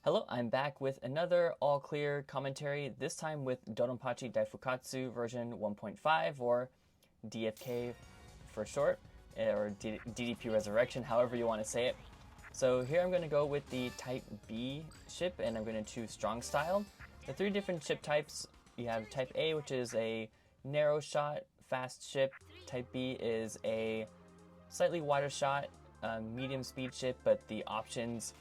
Hello, I'm back with another all-clear commentary, this time with DoDonPachi DaiFukkatsu version 1.5, or DFK for short, or DDP Resurrection, however you want to say it. So here I'm going to go with the Type B ship, and I'm going to choose Strong Style. The three different ship types, you have Type A, which is a narrow shot, fast ship. Type B is a slightly wider shot, medium speed ship, but the options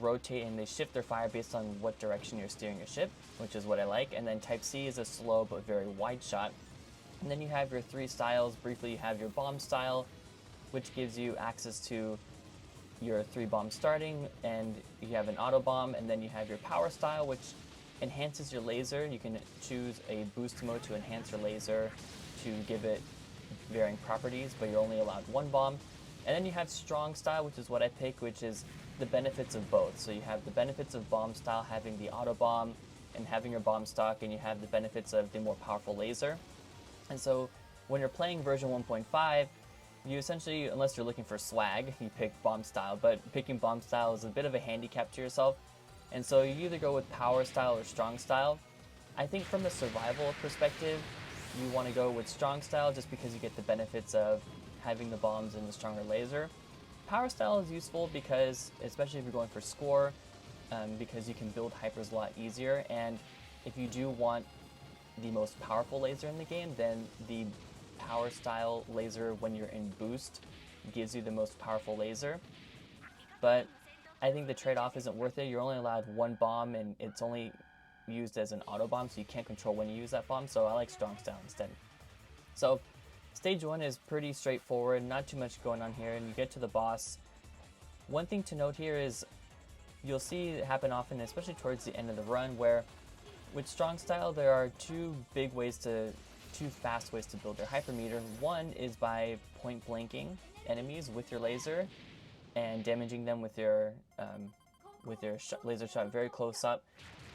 rotate and they shift their fire based on what direction you're steering your ship, which is what I like. And then Type C is a slow but very wide shot. And then you have your three styles. Briefly, you have your bomb style, which gives you access to your 3 bombs starting, and you have an auto bomb. And then you have your power style, which enhances your laser. You can choose a boost mode to enhance your laser to give it varying properties, but you're only allowed 1 bomb. And then you have strong style, which is what I pick, which is the benefits of both. So you have the benefits of bomb style, having the auto bomb and having your bomb stock, and you have the benefits of the more powerful laser. And so when you're playing version 1.5, you essentially, unless you're looking for swag, you pick bomb style, but picking bomb style is a bit of a handicap to yourself. And so you either go with power style or strong style. I think from the survival perspective, you want to go with strong style just because you get the benefits of having the bombs and the stronger laser. Power style is useful because, especially if you're going for score, because you can build hypers a lot easier, and if you do want the most powerful laser in the game, then the power style laser when you're in boost gives you the most powerful laser. But I think the trade-off isn't worth it. You're only allowed 1 bomb, and it's only used as an auto bomb, so you can't control when you use that bomb, so I like strong style instead. So Stage 1 is pretty straightforward, not too much going on here, and you get to the boss. One thing to note here is you'll see it happen often, especially towards the end of the run, where with strong style there are two fast ways to build your hypermeter. One is by point blanking enemies with your laser and damaging them with your laser shot very close up,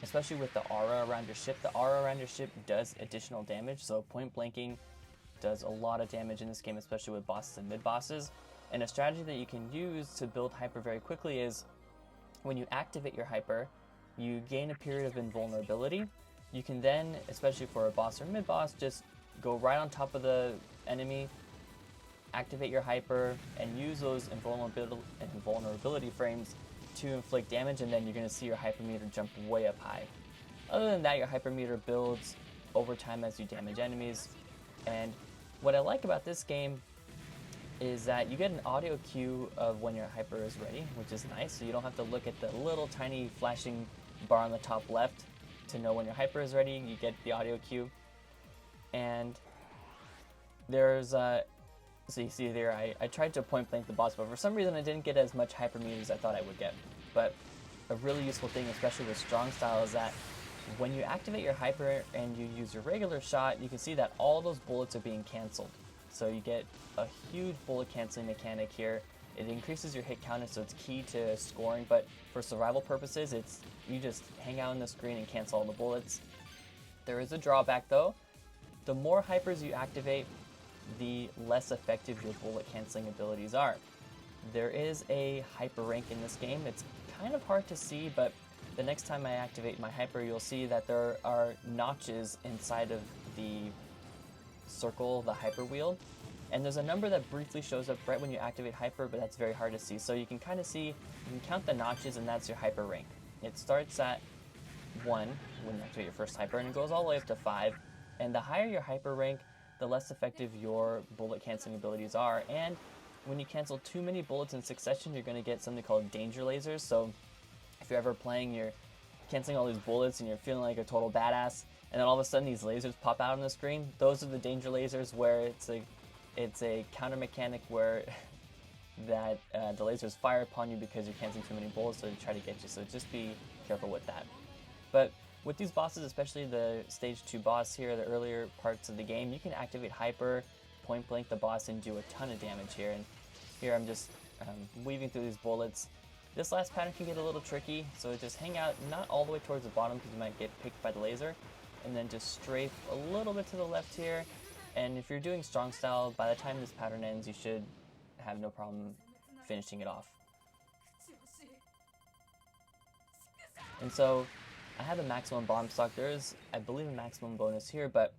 especially with the aura around your ship. The aura around your ship does additional damage, so point blanking does a lot of damage in this game, especially with bosses and mid-bosses. And a strategy that you can use to build hyper very quickly is when you activate your hyper, you gain a period of invulnerability. You can then, especially for a boss or mid-boss, just go right on top of the enemy, activate your hyper, and use those invulnerability frames to inflict damage, and then you're going to see your hypermeter jump way up high. Other than that, your hypermeter builds over time as you damage enemies. And what I like about this game is that you get an audio cue of when your hyper is ready, which is nice, so you don't have to look at the little tiny flashing bar on the top left to know when your hyper is ready. You get the audio cue. And there's, so you see there, I tried to point blank the boss, but for some reason I didn't get as much hypermeter as I thought I would get. But a really useful thing, especially with strong style, is that when you activate your hyper and you use your regular shot, you can see that all those bullets are being cancelled. So you get a huge bullet canceling mechanic here. It increases your hit counter, so it's key to scoring, but for survival purposes, you just hang out on the screen and cancel all the bullets. There is a drawback though. The more hypers you activate, the less effective your bullet canceling abilities are. There is a hyper rank in this game. It's kind of hard to see, but the next time I activate my hyper, you'll see that there are notches inside of the circle, the hyper wheel. And there's a number that briefly shows up right when you activate hyper, but that's very hard to see. So you can kind of see, you can count the notches, and that's your hyper rank. It starts at 1 when you activate your first hyper, and it goes all the way up to 5. And the higher your hyper rank, the less effective your bullet canceling abilities are. And when you cancel too many bullets in succession, you're going to get something called danger lasers. So if you're ever playing, you're canceling all these bullets and you're feeling like a total badass, and then all of a sudden these lasers pop out on the screen. Those are the danger lasers, where it's a counter mechanic where that the lasers fire upon you because you're canceling too many bullets, so they try to get you. So just be careful with that. But with these bosses, especially the stage 2 boss here, the earlier parts of the game, you can activate hyper, point blank the boss, and do a ton of damage here. And here I'm just weaving through these bullets. This last pattern can get a little tricky, so just hang out not all the way towards the bottom because you might get picked by the laser, and then just strafe a little bit to the left here. And if you're doing strong style, by the time this pattern ends, you should have no problem finishing it off. And so I have a maximum bomb stock. There is, I believe, a maximum bonus here, but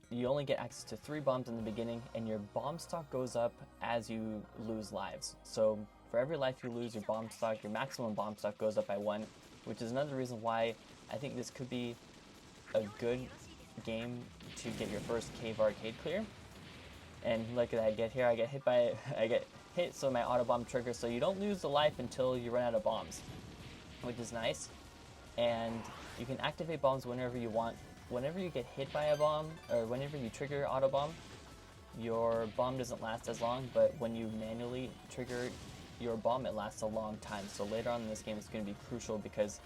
you only get access to 3 bombs in the beginning, and your bomb stock goes up as you lose lives. So for every life you lose, your bomb stock, your maximum bomb stock goes up by 1, which is another reason why I think this could be a good game to get your first cave arcade clear. And look at that, I get here, I get hit, so my auto bomb triggers, so you don't lose the life until you run out of bombs, which is nice. And you can activate bombs whenever you want. Whenever you get hit by a bomb, or whenever you trigger auto bomb, your bomb doesn't last as long, but when you manually trigger your bomb, it lasts a long time. So later on in this game, it's going to be crucial because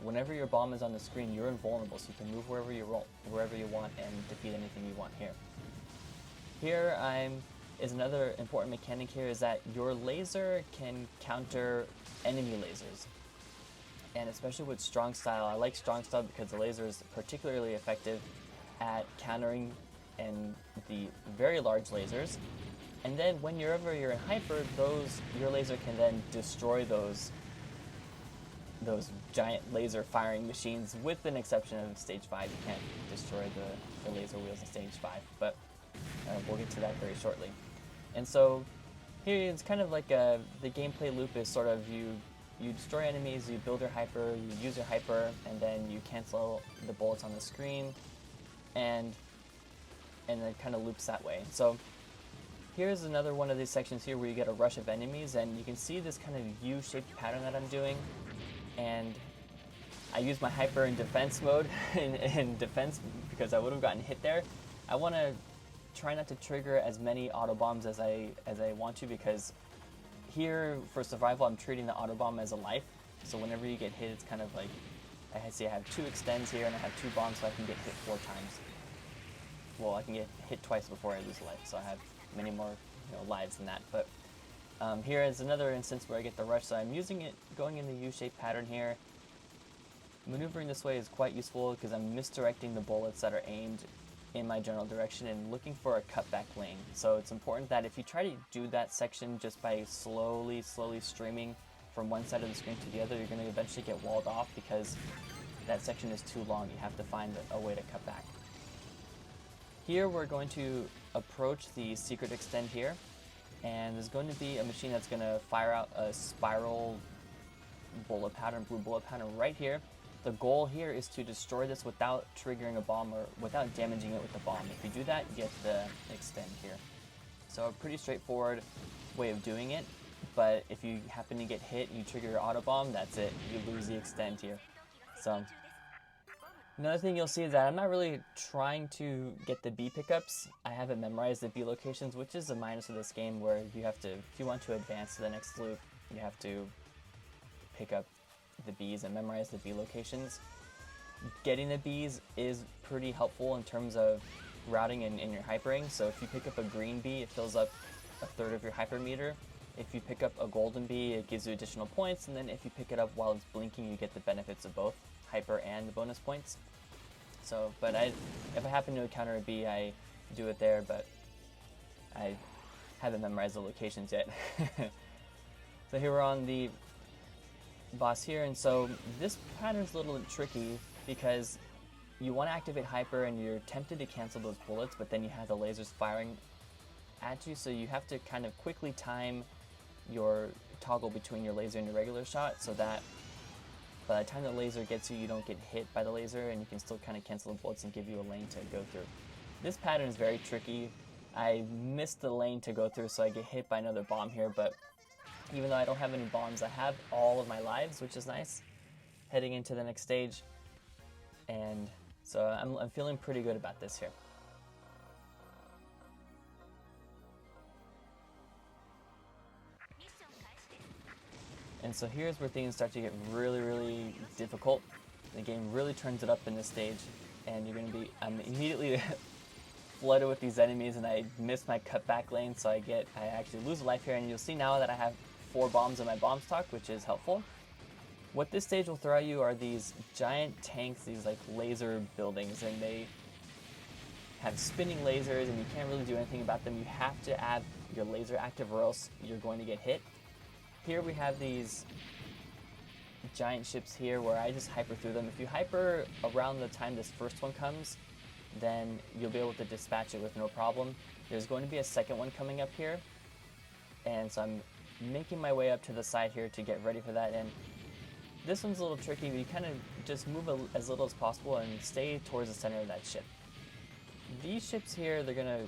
whenever your bomb is on the screen, you're invulnerable, so you can move wherever you want and defeat anything you want here. Here is another important mechanic here, is that your laser can counter enemy lasers. And especially with strong style, I like strong style because the laser is particularly effective at countering and the very large lasers. And then whenever you're in hyper, your laser can then destroy those giant laser firing machines, with an exception of stage 5. You can't destroy the laser wheels in stage 5, but we'll get to that very shortly. And so here it's kind of like the gameplay loop is sort of you destroy enemies, you build your hyper, you use your hyper, and then you cancel the bullets on the screen, and it kind of loops that way. So here's another one of these sections here where you get a rush of enemies, and you can see this kind of U-shaped pattern that I'm doing. And I use my hyper in defense mode, in defense, because I would have gotten hit there. I want to try not to trigger as many auto bombs as I want to, because here for survival I'm treating the auto bomb as a life. So whenever you get hit, it's kind of like, I see I have 2 extends here and I have 2 bombs, so I can get hit 4 times. Well, I can get hit twice before I lose a life, so I have many more lives than that. But here is another instance where I get the rush, so I'm using it, going in the U-shaped pattern here. Maneuvering this way is quite useful because I'm misdirecting the bullets that are aimed in my general direction and looking for a cutback lane. So it's important that if you try to do that section just by slowly streaming from one side of the screen to the other, you're going to eventually get walled off because that section is too long. You have to find a way to cut back. Here we're going to approach the secret extend here, and there's going to be a machine that's going to fire out a spiral bullet pattern, blue bullet pattern right here. The goal here is to destroy this without triggering a bomb or without damaging it with the bomb. If you do that, you get the extend here. So a pretty straightforward way of doing it, but if you happen to get hit and you trigger your auto bomb, that's it. You lose the extend here. So another thing you'll see is that I'm not really trying to get the B pickups. I haven't memorized the B locations, which is a minus of this game, where you have to, if you want to advance to the next loop, you have to pick up the Bs and memorize the B locations. Getting the Bs is pretty helpful in terms of routing in your hypering. So if you pick up a green B, it fills up a third of your hyper meter. If you pick up a golden B, it gives you additional points, and then if you pick it up while it's blinking, you get the benefits of both hyper and the bonus points. So, but if I happen to encounter a B, I do it there, but I haven't memorized the locations yet. So here we're on the boss here, and so this pattern's a little tricky because you want to activate hyper and you're tempted to cancel those bullets, but then you have the lasers firing at you, so you have to kind of quickly time your toggle between your laser and your regular shot so that by the time the laser gets you, you don't get hit by the laser and you can still kind of cancel the bullets and give you a lane to go through. This pattern is very tricky. I missed the lane to go through, so I get hit by another bomb here, but even though I don't have any bombs, I have all of my lives, which is nice, heading into the next stage. And so I'm feeling pretty good about this here. And so here's where things start to get really difficult. The game really turns it up in this stage, and I'm immediately flooded with these enemies, and I miss my cutback lane, so I actually lose a life here, and you'll see now that I have 4 bombs in my bomb stock, which is helpful. What this stage will throw at you are these giant tanks, these like laser buildings, and they have spinning lasers, and you can't really do anything about them. You have to have your laser active or else you're going to get hit. Here we have these giant ships here where I just hyper through them. If you hyper around the time this first one comes, then you'll be able to dispatch it with no problem. There's going to be a second one coming up here, and so I'm making my way up to the side here to get ready for that. And this one's a little tricky, but you kind of just move as little as possible and stay towards the center of that ship. These ships here, they're going to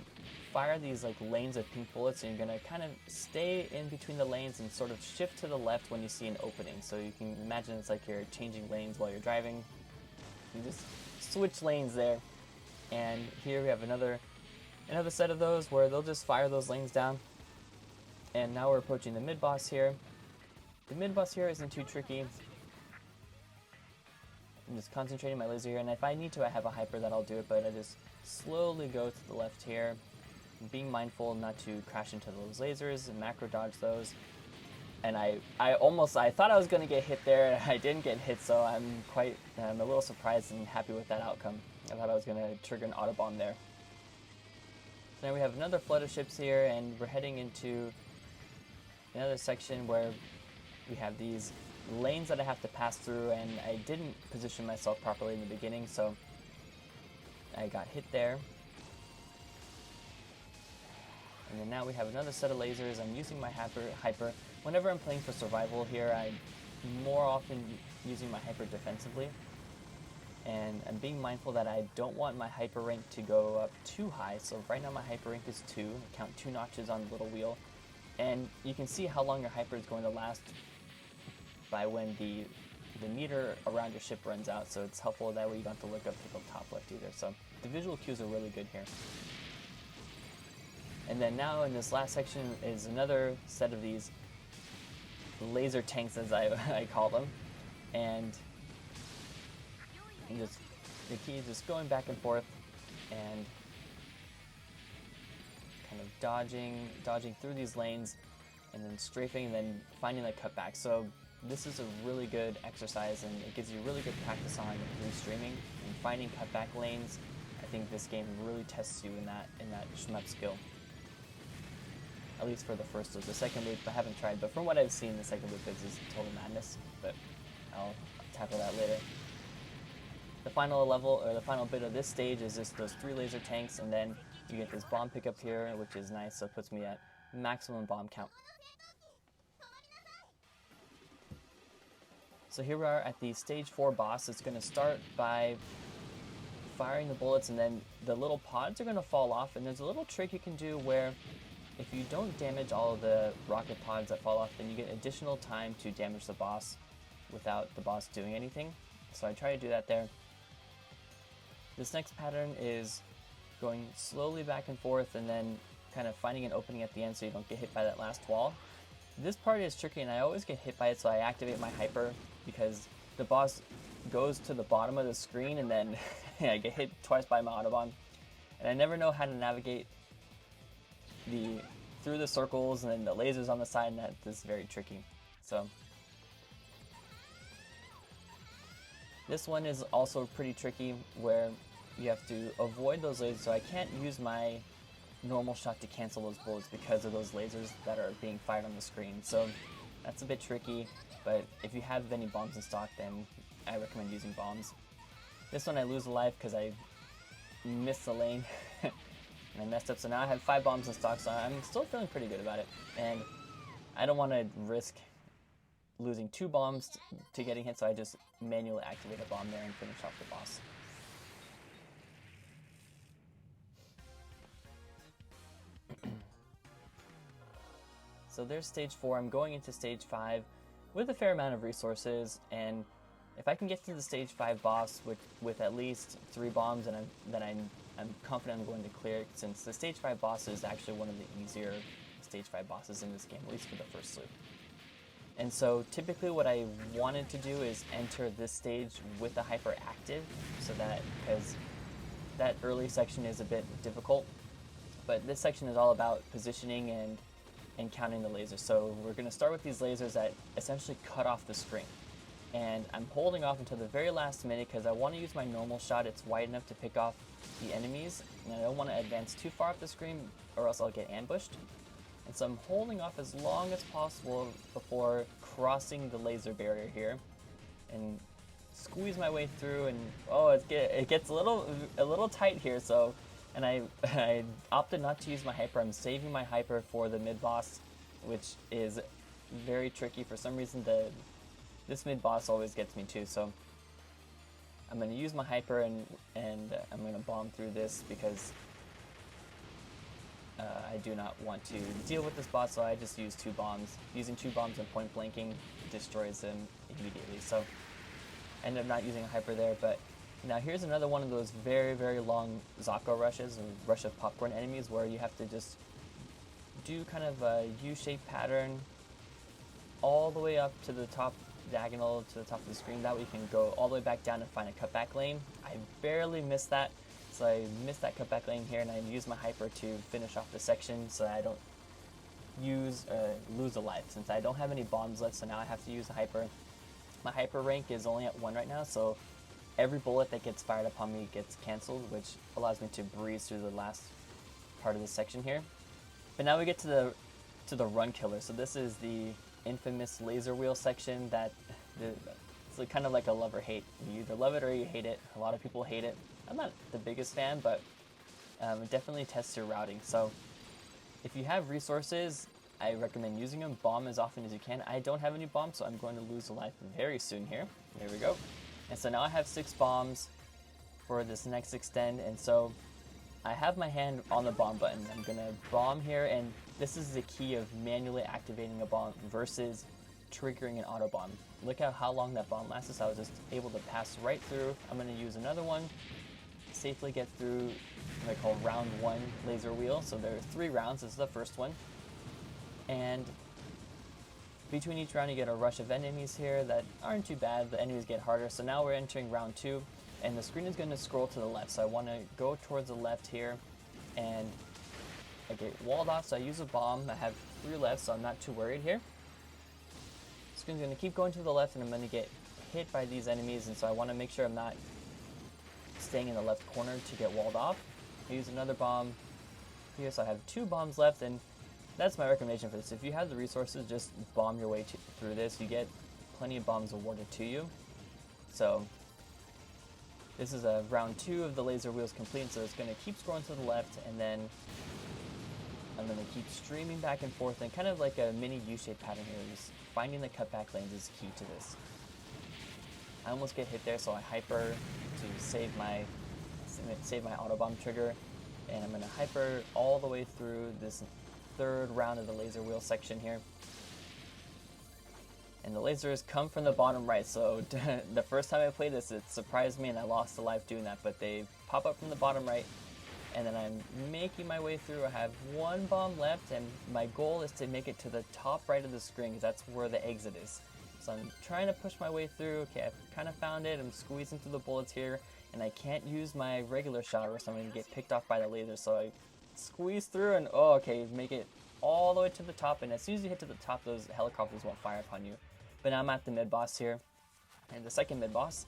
fire these like lanes of pink bullets, and you're going to kind of stay in between the lanes and sort of shift to the left when you see an opening. So you can imagine it's like you're changing lanes while you're driving. You just switch lanes there. And here we have another set of those where they'll just fire those lanes down. And now we're approaching the mid-boss here. The mid-boss here isn't too tricky. I'm just concentrating my laser here, and if I need to, I have a hyper that I'll do it, but I just slowly go to the left here, being mindful not to crash into those lasers and macro dodge those. And I thought I was going to get hit there, and I didn't get hit, so I'm a little surprised and happy with that outcome. I thought I was going to trigger an autobomb there. So now we have another flood of ships here, and we're heading into another section where we have these lanes that I have to pass through, and I didn't position myself properly in the beginning, so I got hit there. And then now we have another set of lasers. I'm using my hyper. Whenever I'm playing for survival here, I'm more often using my hyper defensively. And I'm being mindful that I don't want my hyper rank to go up too high. So right now my hyper rank is 2. I count 2 notches on the little wheel. And you can see how long your hyper is going to last by when the meter around your ship runs out. So it's helpful that way you don't have to look up to the top left either. So the visual cues are really good here. And then now in this last section is another set of these laser tanks, as I call them. And just the key is just going back and forth and kind of dodging through these lanes, and then strafing, and then finding the cutback. So this is a really good exercise, and it gives you really good practice on restreaming and finding cutback lanes. I think this game really tests you in that shmup skill. At least for the first loop. The second loop I haven't tried, but from what I've seen, the second loop is total madness. But I'll tackle that later. The final level, or the final bit of this stage, is just those 3 laser tanks, and then you get this bomb pickup here, which is nice, so it puts me at maximum bomb count. So here we are at the stage 4 boss. It's going to start by firing the bullets, and then the little pods are going to fall off, and there's a little trick you can do where if you don't damage all of the rocket pods that fall off, then you get additional time to damage the boss without the boss doing anything. So I try to do that there. This next pattern is going slowly back and forth and then kind of finding an opening at the end so you don't get hit by that last wall. This part is tricky, and I always get hit by it, so I activate my hyper because the boss goes to the bottom of the screen, and then I get hit twice by my autobomb. And I never know how to navigate through the circles and then the lasers on the side, and that's very tricky. So this one is also pretty tricky, where you have to avoid those lasers, so I can't use my normal shot to cancel those bullets because of those lasers that are being fired on the screen. So that's a bit tricky, but if you have any bombs in stock, then I recommend using bombs. This one I lose a life because I missed the lane and I messed up, so now I have 5 bombs in stock, so I'm still feeling pretty good about it. And I don't want to risk losing 2 bombs to getting hit, so I just manually activate a bomb there and finish off the boss. So there's stage 4. I'm going into stage 5 with a fair amount of resources, and if I can get through the stage 5 boss with at least 3 bombs, then I'm confident I'm going to clear it, since the stage 5 boss is actually one of the easier stage 5 bosses in this game, at least for the first loop. And so typically what I wanted to do is enter this stage with the hyper active, so that, because that early section is a bit difficult, but this section is all about positioning and counting the lasers. So we're going to start with these lasers that essentially cut off the screen. And I'm holding off until the very last minute because I want to use my normal shot. It's wide enough to pick off the enemies, and I don't want to advance too far up the screen or else I'll get ambushed. And so I'm holding off as long as possible before crossing the laser barrier here. and squeeze my way through, and oh, it gets a little tight here. So, and I opted not to use my hyper. I'm saving my hyper for the mid boss, which is very tricky for some reason. This mid boss always gets me too. So I'm gonna use my hyper and I'm gonna bomb through this because I do not want to deal with this boss. So I just use 2 bombs. Using 2 bombs and point blanking destroys him immediately. So I ended up not using a hyper there, but now here's another one of those very, very long Zako rushes, or rush of popcorn enemies, where you have to just do kind of a U-shaped pattern all the way up to the top diagonal to the top of the screen. That way you can go all the way back down and find a cutback lane. I barely missed that, so I missed that cutback lane here, and I use my hyper to finish off the section so that I don't lose a life. Since I don't have any bombs left, so now I have to use a hyper. My hyper rank is only at 1 right now, so every bullet that gets fired upon me gets cancelled, which allows me to breeze through the last part of the section here. But now we get to the run killer. So this is the infamous laser wheel section that it's kind of like a love or hate. You either love it or you hate it. A lot of people hate it. I'm not the biggest fan, but it definitely tests your routing. So if you have resources, I recommend using them. Bomb as often as you can. I don't have any bombs, so I'm going to lose a life very soon here. There we go. And so now I have 6 bombs for this next extend, and so I have my hand on the bomb button. I'm gonna bomb here, and this is the key of manually activating a bomb versus triggering an auto bomb. Look at how long that bomb lasted. So I was just able to pass right through. I'm gonna use another one, safely get through what I call round 1 laser wheel. So there are 3 rounds. This is the first one, and between each round you get a rush of enemies here that aren't too bad. The enemies get harder. So now we're entering round 2, and the screen is going to scroll to the left. So I want to go towards the left here, and I get walled off, so I use a bomb. I have 3 left, so I'm not too worried here. The screen's going to keep going to the left, and I'm going to get hit by these enemies, and so I want to make sure I'm not staying in the left corner to get walled off. I use another bomb here, so I have 2 bombs left, and that's my recommendation for this. If you have the resources, just bomb your way through this. You get plenty of bombs awarded to you. So this is a round 2 of the laser wheels complete, so it's going to keep scrolling to the left, and then I'm going to keep streaming back and forth, and kind of like a mini U-shaped pattern here. Just finding the cutback lanes is key to this. I almost get hit there, so I hyper to save my auto bomb trigger, and I'm going to hyper all the way through this 3rd round of the laser wheel section here. And the lasers come from the bottom right, so the first time I played this, it surprised me and I lost a life doing that, but they pop up from the bottom right, and then I'm making my way through. I have 1 bomb left, and my goal is to make it to the top right of the screen, because that's where the exit is. So I'm trying to push my way through. Okay, I've kind of found it. I'm squeezing through the bullets here, and I can't use my regular shot or so I'm going to get picked off by the laser, so I squeeze through, and oh, okay, make it all the way to the top, and as soon as you hit to the top, those helicopters won't fire upon you. But now I'm at the mid boss here, and the second mid boss,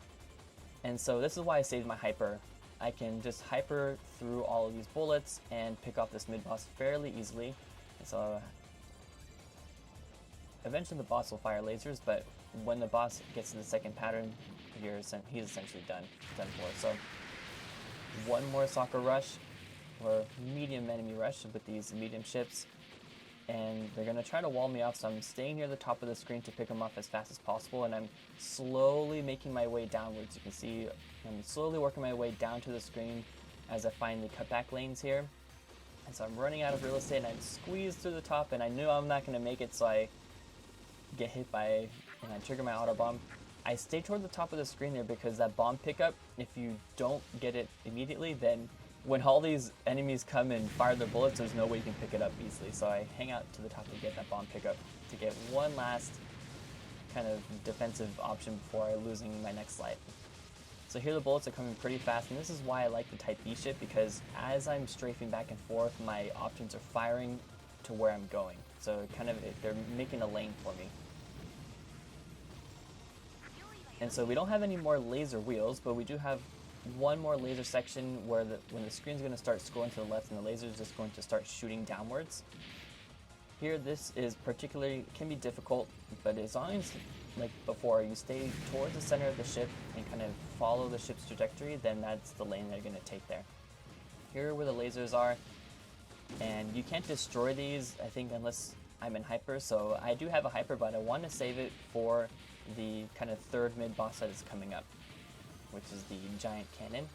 and so this is why I saved my hyper. I can just hyper through all of these bullets and pick off this mid boss fairly easily. And so eventually the boss will fire lasers, but when the boss gets to the second pattern, he's essentially done for. So 1 more soccer rush, or medium enemy rush with these medium ships, and they're going to try to wall me off, so I'm staying near the top of the screen to pick them off as fast as possible, and I'm slowly making my way downwards. You can see I'm slowly working my way down to the screen as I find the cutback lanes here. And so I'm running out of real estate, and I squeeze through the top, and I knew I'm not going to make it, so I get hit by, and I trigger my auto bomb. I stay toward the top of the screen there because that bomb pickup, if you don't get it immediately, then when all these enemies come and fire their bullets, there's no way you can pick it up easily. So I hang out to the top to get that bomb pickup, to get 1 last kind of defensive option before losing my next life. So here the bullets are coming pretty fast, and this is why I like the Type B ship, because as I'm strafing back and forth, my options are firing to where I'm going. So they're making a lane for me. And so we don't have any more laser wheels, but we do have 1 more laser section where when the screen's going to start scrolling to the left and the laser is just going to start shooting downwards. Here, this is can be difficult, but as long as like before, you stay towards the center of the ship and kind of follow the ship's trajectory, then that's the lane they're going to take there. Here are where the lasers are, and you can't destroy these, I think, unless I'm in hyper, so I do have a hyper, but I want to save it for the kind of third mid-boss that is coming up, which is the giant cannon.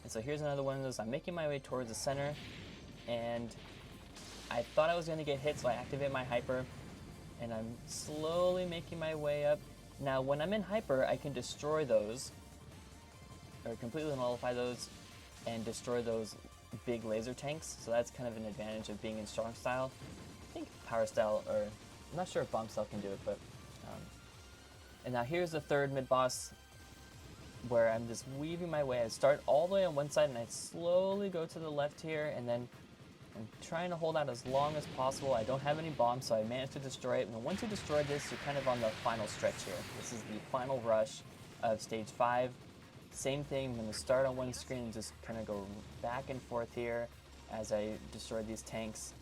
And so here's another one of those. I'm making my way towards the center, and I thought I was going to get hit, so I activate my hyper, and I'm slowly making my way up. Now, when I'm in hyper, I can destroy those, or completely nullify those, and destroy those big laser tanks, so that's kind of an advantage of being in strong style. I think power style, or I'm not sure if bomb style can do it, but and now here's the third mid-boss, where I'm just weaving my way. I start all the way on one side and I slowly go to the left here, and then I'm trying to hold out as long as possible. I don't have any bombs, so I managed to destroy it. And once you destroy this, you're kind of on the final stretch here. This is the final rush of stage 5. Same thing, I'm going to start on one screen and just kind of go back and forth here as I destroy these tanks.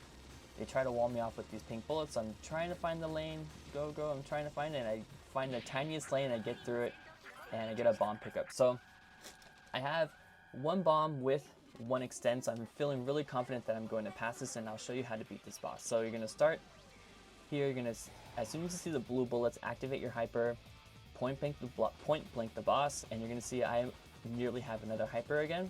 They try to wall me off with these pink bullets. I'm trying to find the lane. Go, I'm trying to find it. And I find the tiniest lane, I get through it, and I get a bomb pickup. So I have one bomb with one extend, so I'm feeling really confident that I'm going to pass this, and I'll show you how to beat this boss. So you're going to start here. You're going to, as soon as you see the blue bullets, activate your hyper, point blank the boss, and you're going to see I nearly have another hyper again.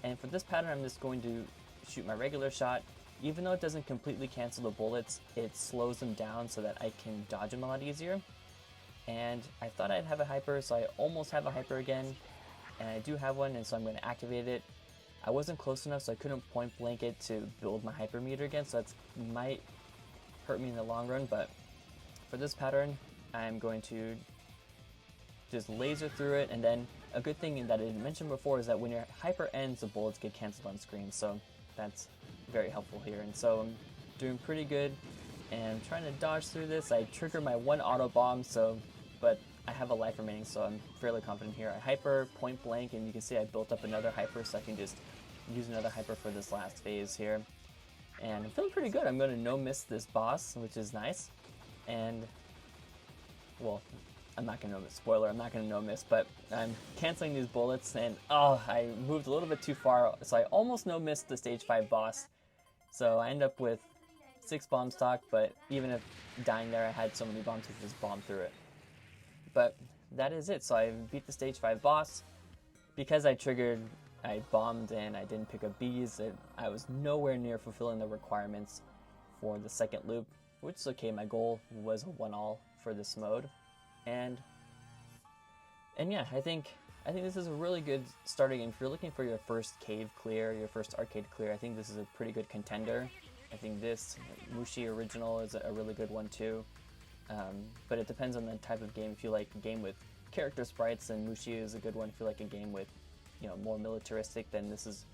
And for this pattern, I'm just going to shoot my regular shot. Even though it doesn't completely cancel the bullets, it slows them down so that I can dodge them a lot easier. And I thought I'd have a hyper, so I almost have a hyper again, and I do have one, and so I'm going to activate it. I wasn't close enough, so I couldn't point blank it to build my hyper meter again, so that might hurt me in the long run, but for this pattern, I'm going to just laser through it. And then a good thing that I mentioned before is that when your hyper ends, the bullets get canceled on screen, so that's very helpful here. And so I'm doing pretty good, and I'm trying to dodge through this. I trigger my one auto bomb, but I have a life remaining, so I'm fairly confident here. I hyper, point blank, and you can see I built up another hyper, so I can just use another hyper for this last phase here. And I'm feeling pretty good. I'm going to no-miss this boss, which is nice. And, well, I'm not going to no-miss. Spoiler, I'm not going to no-miss, but I'm canceling these bullets, and I moved a little bit too far, so I almost no-missed the stage 5 boss. So I end up with 6 bomb stock, but even if dying there, I had so many bombs to just bomb through it. But that is it. So I beat the stage 5 boss. Because I bombed and I didn't pick up bees, I was nowhere near fulfilling the requirements for the second loop, which is okay. My goal was a 1-all for this mode. And yeah, I think this is a really good starting. If you're looking for your first cave clear, your first arcade clear, I think this is a pretty good contender. I think this Mushi Original is a really good one too. But it depends on the type of game. If you like a game with character sprites, then Mushi is a good one. If you like a game with, more militaristic, then this is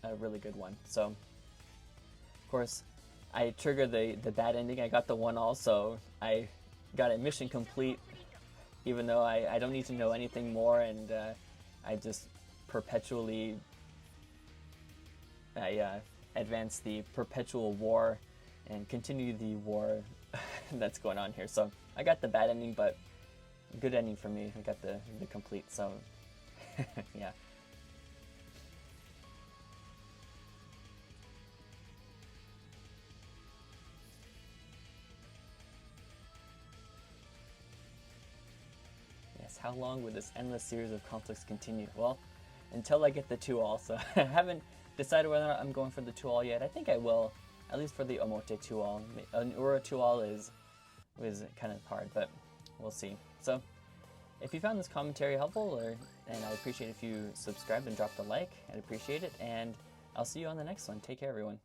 a really good one. So, of course, I triggered the bad ending. I got the 1-all, so I got a mission complete, even though I don't need to know anything more, and I just perpetually advance the perpetual war and continue the war that's going on here. So I got the bad ending, but good ending for me. I got the complete, so yeah. Yes, how long would this endless series of conflicts continue? Well, until I get the 2-all, so I haven't decided whether or not I'm going for the 2-all yet. I think I will, at least for the Omote 2-all. An Ura 2-all is kind of hard, but we'll see. So, if you found this commentary helpful, and I'd appreciate if you subscribed and dropped a like, I'd appreciate it, and I'll see you on the next one. Take care, everyone.